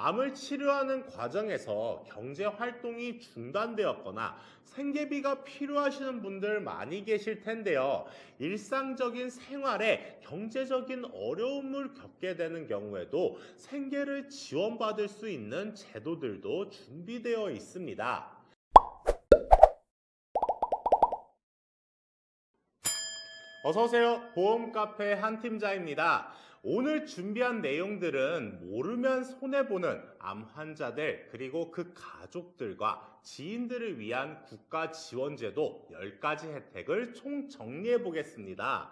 암을 치료하는 과정에서 경제 활동이 중단되었거나 생계비가 필요하시는 분들 많이 계실 텐데요. 일상적인 생활에 경제적인 어려움을 겪게 되는 경우에도 생계를 지원받을 수 있는 제도들도 준비되어 있습니다. 어서오세요. 보험 카페 한 팀장입니다. 오늘 준비한 내용들은 모르면 손해보는 암 환자들 그리고 그 가족들과 지인들을 위한 국가 지원제도 10가지 혜택을 총 정리해 보겠습니다.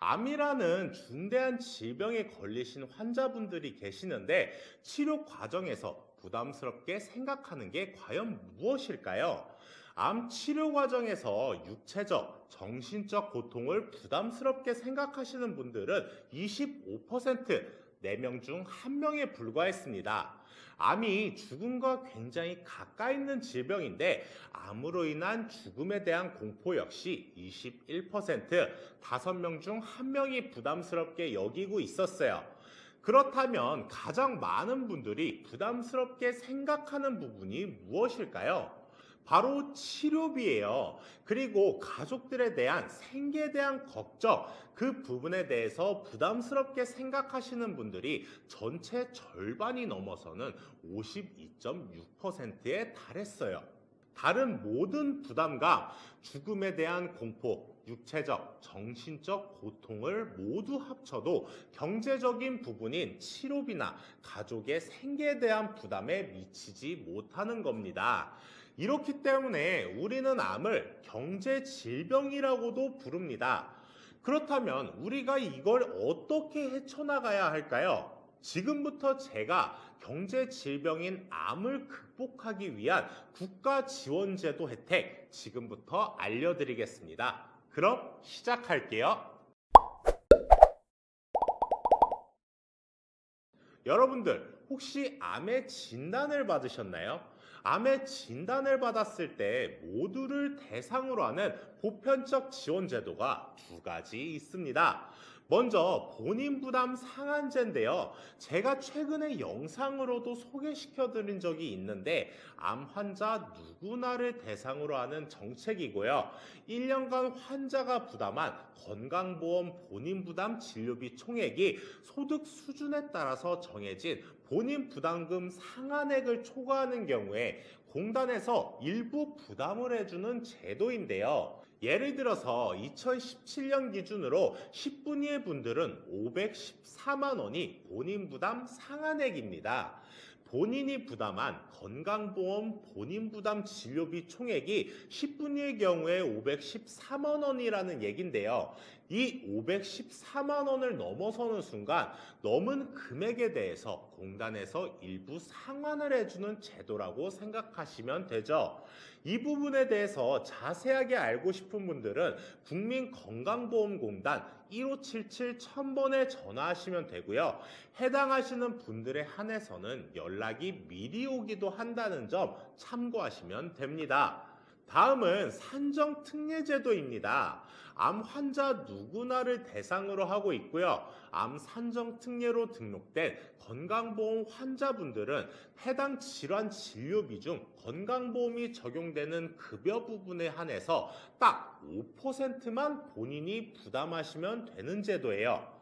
암이라는 중대한 질병에 걸리신 환자분들이 계시는데 치료 과정에서 부담스럽게 생각하는 게 과연 무엇일까요? 암 치료 과정에서 육체적, 정신적 고통을 부담스럽게 생각하시는 분들은 25%, 4명 중 1명에 불과했습니다. 암이 죽음과 굉장히 가까이 있는 질병인데 암으로 인한 죽음에 대한 공포 역시 21%, 5명 중 1명이 부담스럽게 여기고 있었어요. 그렇다면 가장 많은 분들이 부담스럽게 생각하는 부분이 무엇일까요? 바로 치료비예요. 그리고 가족들에 대한 생계에 대한 걱정, 그 부분에 대해서 부담스럽게 생각하시는 분들이 전체 절반이 넘어서는 52.6%에 달했어요. 다른 모든 부담감, 죽음에 대한 공포, 육체적, 정신적 고통을 모두 합쳐도 경제적인 부분인 치료비나 가족의 생계에 대한 부담에 미치지 못하는 겁니다. 이렇기 때문에 우리는 암을 경제 질병이라고도 부릅니다. 그렇다면 우리가 이걸 어떻게 헤쳐나가야 할까요? 지금부터 제가 경제 질병인 암을 극복하기 위한 국가 지원제도 혜택 지금부터 알려드리겠습니다. 그럼 시작할게요. 여러분들 혹시 암의 진단을 받으셨나요? 암의 진단을 받았을 때 모두를 대상으로 하는 보편적 지원 제도가 두 가지 있습니다. 먼저 본인 부담 상한제인데요. 제가 최근에 영상으로도 소개시켜 드린 적이 있는데 암 환자 누구나를 대상으로 하는 정책이고요. 1년간 환자가 부담한 건강보험 본인 부담 진료비 총액이 소득 수준에 따라서 정해진 본인 부담금 상한액을 초과하는 경우에 공단에서 일부 부담을 해주는 제도인데요. 예를 들어서 2017년 기준으로 10분위의 분들은 514만 원이 본인 부담 상한액입니다. 본인이 부담한 건강보험 본인 부담 진료비 총액이 10분위의 경우에 514만 원이라는 얘긴데요. 이 514만 원을 넘어서는 순간 넘은 금액에 대해서 공단에서 일부 상환을 해주는 제도라고 생각하시면 되죠. 이 부분에 대해서 자세하게 알고 싶은 분들은 국민건강보험공단 1577 1000번에 전화하시면 되고요. 해당하시는 분들에 한해서는 연락이 미리 오기도 한다는 점 참고하시면 됩니다. 다음은 산정특례제도입니다. 암 환자 누구나를 대상으로 하고 있고요. 암 산정특례로 등록된 건강보험 환자분들은 해당 질환 진료비 중 건강보험이 적용되는 급여 부분에 한해서 딱 5%만 본인이 부담하시면 되는 제도예요.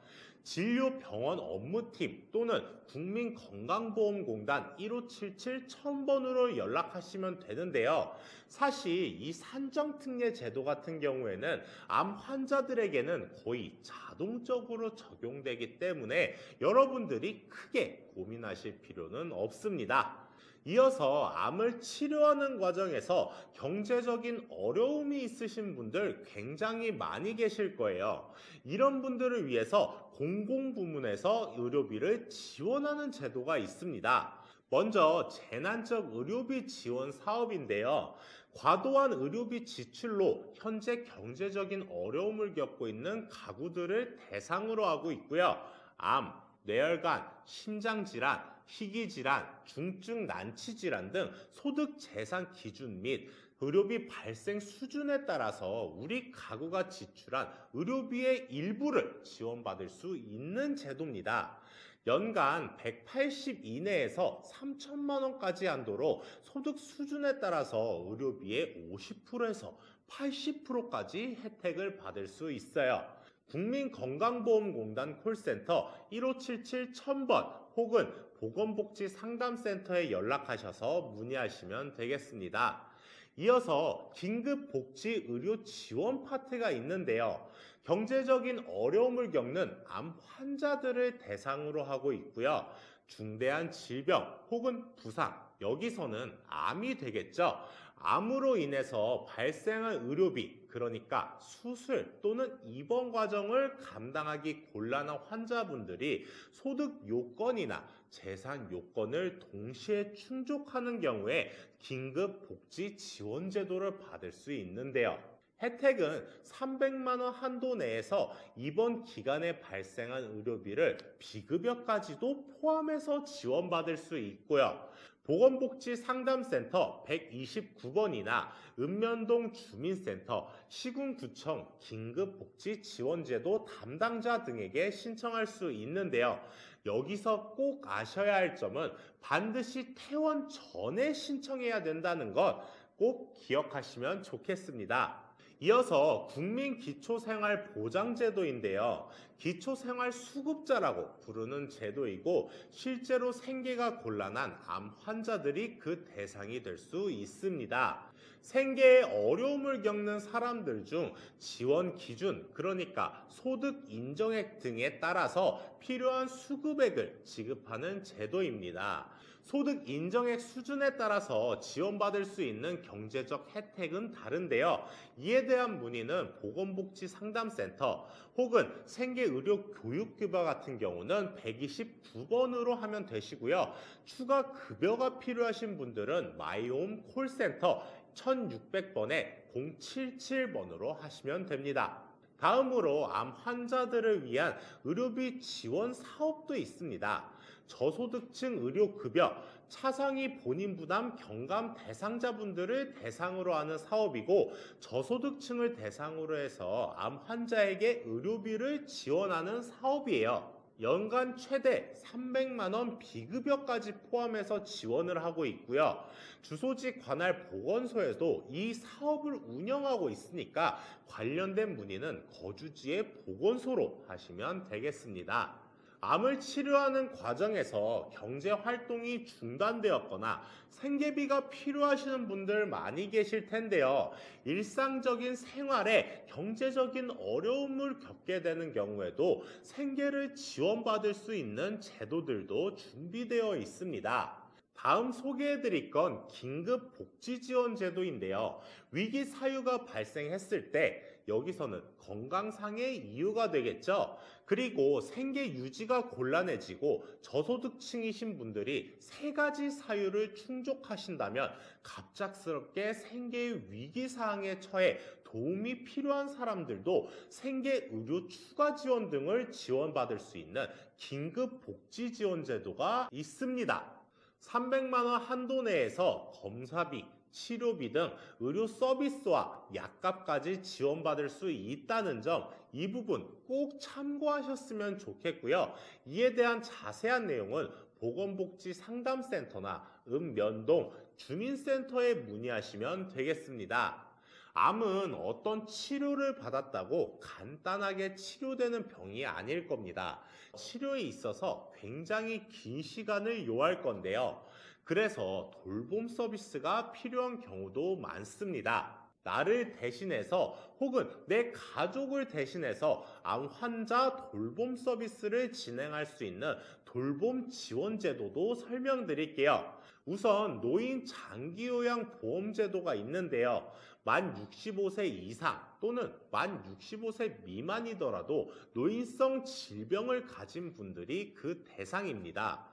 진료병원 업무팀 또는 국민건강보험공단 1577 1000번으로 연락하시면 되는데요. 사실 이 산정특례 제도 같은 경우에는 암 환자들에게는 거의 자동적으로 적용되기 때문에 여러분들이 크게 고민하실 필요는 없습니다. 이어서 암을 치료하는 과정에서 경제적인 어려움이 있으신 분들 굉장히 많이 계실 거예요. 이런 분들을 위해서 공공부문에서 의료비를 지원하는 제도가 있습니다. 먼저 재난적 의료비 지원 사업인데요. 과도한 의료비 지출로 현재 경제적인 어려움을 겪고 있는 가구들을 대상으로 하고 있고요. 암, 뇌혈관, 심장질환, 희귀질환, 중증 난치질환 등 소득 재산 기준 및 의료비 발생 수준에 따라서 우리 가구가 지출한 의료비의 일부를 지원받을 수 있는 제도입니다. 연간 180 이내에서 3천만 원까지 한도로 소득 수준에 따라서 의료비의 50%에서 80%까지 혜택을 받을 수 있어요. 국민건강보험공단 콜센터 1577-1000번 혹은 보건복지상담센터에 연락하셔서 문의하시면 되겠습니다. 이어서 긴급복지의료지원 파트가 있는데요. 경제적인 어려움을 겪는 암 환자들을 대상으로 하고 있고요. 중대한 질병 혹은 부상, 여기서는 암이 되겠죠. 암으로 인해서 발생한 의료비, 그러니까 수술 또는 입원 과정을 감당하기 곤란한 환자분들이 소득 요건이나 재산 요건을 동시에 충족하는 경우에 긴급 복지 지원 제도를 받을 수 있는데요. 혜택은 300만 원 한도 내에서 입원 기간에 발생한 의료비를 비급여까지도 포함해서 지원받을 수 있고요. 보건복지상담센터 129번이나 읍면동 주민센터, 시군구청 긴급복지지원제도 담당자 등에게 신청할 수 있는데요. 여기서 꼭 아셔야 할 점은 반드시 퇴원 전에 신청해야 된다는 것 꼭 기억하시면 좋겠습니다. 이어서 국민기초생활보장제도인데요. 기초생활수급자라고 부르는 제도이고 실제로 생계가 곤란한 암 환자들이 그 대상이 될 수 있습니다. 생계에 어려움을 겪는 사람들 중 지원 기준, 그러니까 소득 인정액 등에 따라서 필요한 수급액을 지급하는 제도입니다. 소득 인정액 수준에 따라서 지원받을 수 있는 경제적 혜택은 다른데요. 이에 대한 문의는 보건복지상담센터 혹은 생계의료교육급여 같은 경우는 129번으로 하면 되시고요. 추가 급여가 필요하신 분들은 마이홈 콜센터 1600번에 077번으로 하시면 됩니다. 다음으로 암 환자들을 위한 의료비 지원 사업도 있습니다. 저소득층 의료급여, 차상위 본인 부담 경감 대상자분들을 대상으로 하는 사업이고 저소득층을 대상으로 해서 암 환자에게 의료비를 지원하는 사업이에요. 연간 최대 300만 원 비급여까지 포함해서 지원을 하고 있고요. 주소지 관할 보건소에도 이 사업을 운영하고 있으니까 관련된 문의는 거주지의 보건소로 하시면 되겠습니다. 암을 치료하는 과정에서 경제 활동이 중단되었거나 생계비가 필요하시는 분들 많이 계실 텐데요. 일상적인 생활에 경제적인 어려움을 겪게 되는 경우에도 생계를 지원받을 수 있는 제도들도 준비되어 있습니다. 다음 소개해드릴 건 긴급복지지원제도인데요. 위기 사유가 발생했을 때 여기서는 건강상의 이유가 되겠죠. 그리고 생계 유지가 곤란해지고 저소득층이신 분들이 세 가지 사유를 충족하신다면 갑작스럽게 생계의 위기 사항에 처해 도움이 필요한 사람들도 생계 의료 추가 지원 등을 지원받을 수 있는 긴급복지지원제도가 있습니다. 300만 원 한도 내에서 검사비, 치료비 등 의료 서비스와 약값까지 지원받을 수 있다는 점, 이 부분 꼭 참고하셨으면 좋겠고요. 이에 대한 자세한 내용은 보건복지상담센터나 읍면동 주민센터에 문의하시면 되겠습니다. 암은 어떤 치료를 받았다고 간단하게 치료되는 병이 아닐 겁니다. 치료에 있어서 굉장히 긴 시간을 요할 건데요. 그래서 돌봄 서비스가 필요한 경우도 많습니다. 나를 대신해서 혹은 내 가족을 대신해서 암 환자 돌봄 서비스를 진행할 수 있는 돌봄 지원 제도도 설명드릴게요. 우선 노인 장기요양 보험 제도가 있는데요. 만 65세 이상 또는 만 65세 미만이더라도 노인성 질병을 가진 분들이 그 대상입니다.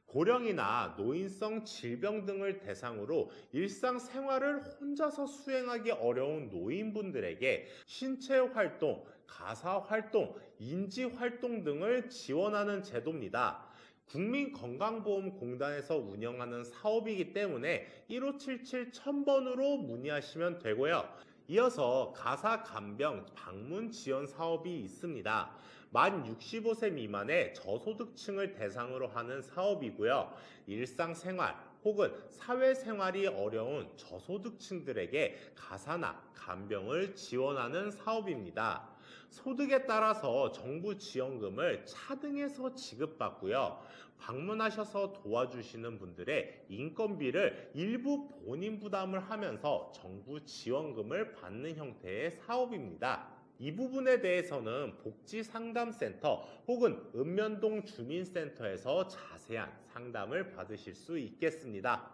고령이나 노인성 질병 등을 대상으로 일상생활을 혼자서 수행하기 어려운 노인분들에게 신체 활동, 가사 활동, 인지 활동 등을 지원하는 제도입니다. 국민건강보험공단에서 운영하는 사업이기 때문에 1577-1000번으로 문의하시면 되고요. 이어서 가사간병 방문 지원 사업이 있습니다. 만 65세 미만의 저소득층을 대상으로 하는 사업이고요. 일상생활 혹은 사회생활이 어려운 저소득층들에게 가사나 간병을 지원하는 사업입니다. 소득에 따라서 정부 지원금을 차등해서 지급받고요. 방문하셔서 도와주시는 분들의 인건비를 일부 본인 부담을 하면서 정부 지원금을 받는 형태의 사업입니다. 이 부분에 대해서는 복지상담센터 혹은 읍면동 주민센터에서 자세한 상담을 받으실 수 있겠습니다.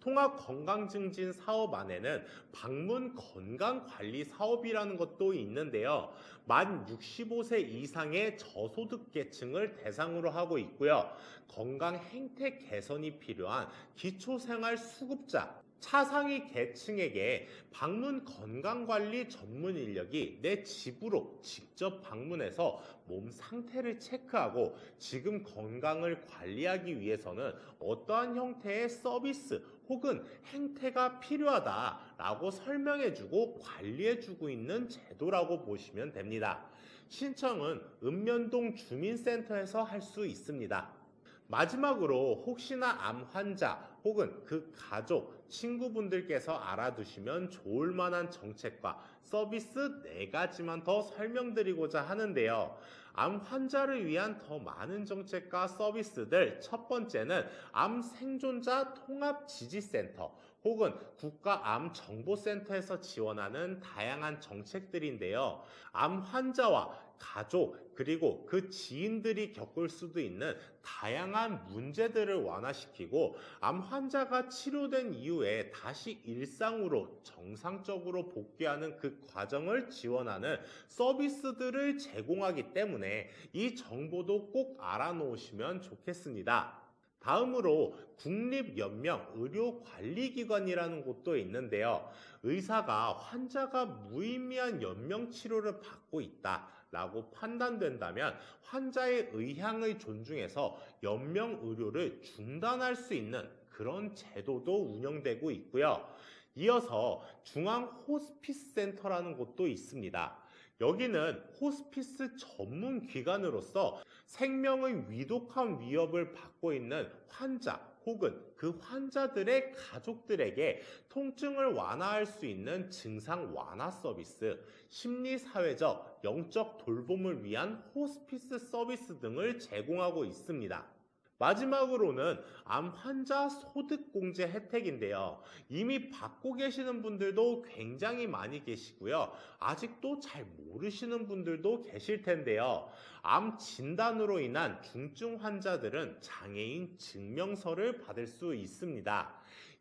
통합건강증진 사업 안에는 방문 건강관리 사업이라는 것도 있는데요. 만 65세 이상의 저소득 계층을 대상으로 하고 있고요. 건강 행태 개선이 필요한 기초생활수급자, 차상위 계층에게 방문 건강관리 전문 인력이 내 집으로 직접 방문해서 몸 상태를 체크하고 지금 건강을 관리하기 위해서는 어떠한 형태의 서비스 혹은 행태가 필요하다라고 설명해주고 관리해주고 있는 제도라고 보시면 됩니다. 신청은 읍면동 주민센터에서 할 수 있습니다. 마지막으로 혹시나 암 환자 혹은 그 가족, 친구분들께서 알아두시면 좋을 만한 정책과 서비스 4가지만 더 설명드리고자 하는데요. 암 환자를 위한 더 많은 정책과 서비스들, 첫 번째는 암 생존자 통합지지센터 혹은 국가암정보센터에서 지원하는 다양한 정책들인데요. 암 환자와 가족 그리고 그 지인들이 겪을 수도 있는 다양한 문제들을 완화시키고 암 환자가 치료된 이후에 다시 일상으로 정상적으로 복귀하는 그 과정을 지원하는 서비스들을 제공하기 때문에 이 정보도 꼭 알아놓으시면 좋겠습니다. 다음으로 국립연명의료관리기관이라는 곳도 있는데요. 의사가 환자가 무의미한 연명치료를 받고 있다라고 판단된다면 환자의 의향을 존중해서 연명의료를 중단할 수 있는 그런 제도도 운영되고 있고요. 이어서 중앙호스피스센터라는 곳도 있습니다. 여기는 호스피스 전문 기관으로서 생명의 위독한 위협을 받고 있는 환자 혹은 그 환자들의 가족들에게 통증을 완화할 수 있는 증상 완화 서비스, 심리사회적, 영적 돌봄을 위한 호스피스 서비스 등을 제공하고 있습니다. 마지막으로는 암 환자 소득공제 혜택인데요. 이미 받고 계시는 분들도 굉장히 많이 계시고요. 아직도 잘 모르시는 분들도 계실 텐데요. 암 진단으로 인한 중증 환자들은 장애인 증명서를 받을 수 있습니다.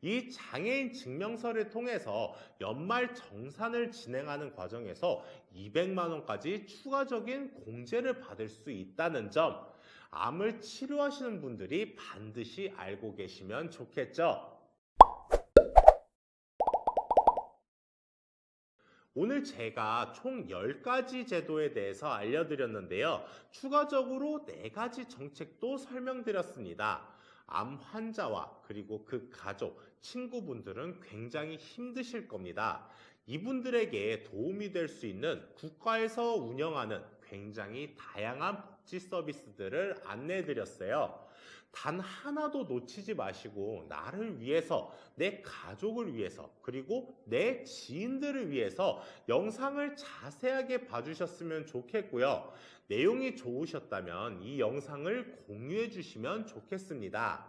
이 장애인 증명서를 통해서 연말 정산을 진행하는 과정에서 200만 원까지 추가적인 공제를 받을 수 있다는 점, 암을 치료하시는 분들이 반드시 알고 계시면 좋겠죠. 오늘 제가 총 10가지 제도에 대해서 알려드렸는데요. 추가적으로 4가지 정책도 설명드렸습니다. 암 환자와 그리고 그 가족, 친구분들은 굉장히 힘드실 겁니다. 이분들에게 도움이 될 수 있는 국가에서 운영하는 굉장히 다양한 복지 서비스들을 안내해 드렸어요. 단 하나도 놓치지 마시고 나를 위해서, 내 가족을 위해서, 그리고 내 지인들을 위해서 영상을 자세하게 봐주셨으면 좋겠고요. 내용이 좋으셨다면 이 영상을 공유해 주시면 좋겠습니다.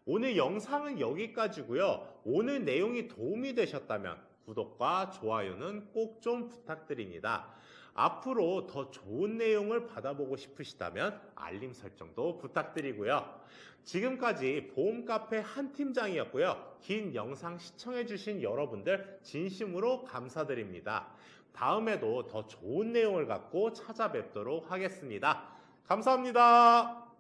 오늘 영상은 여기까지고요. 오늘 내용이 도움이 되셨다면 구독과 좋아요는 꼭 좀 부탁드립니다. 앞으로 더 좋은 내용을 받아보고 싶으시다면 알림 설정도 부탁드리고요. 지금까지 보험카페 한 팀장이었고요. 긴 영상 시청해주신 여러분들 진심으로 감사드립니다. 다음에도 더 좋은 내용을 갖고 찾아뵙도록 하겠습니다. 감사합니다.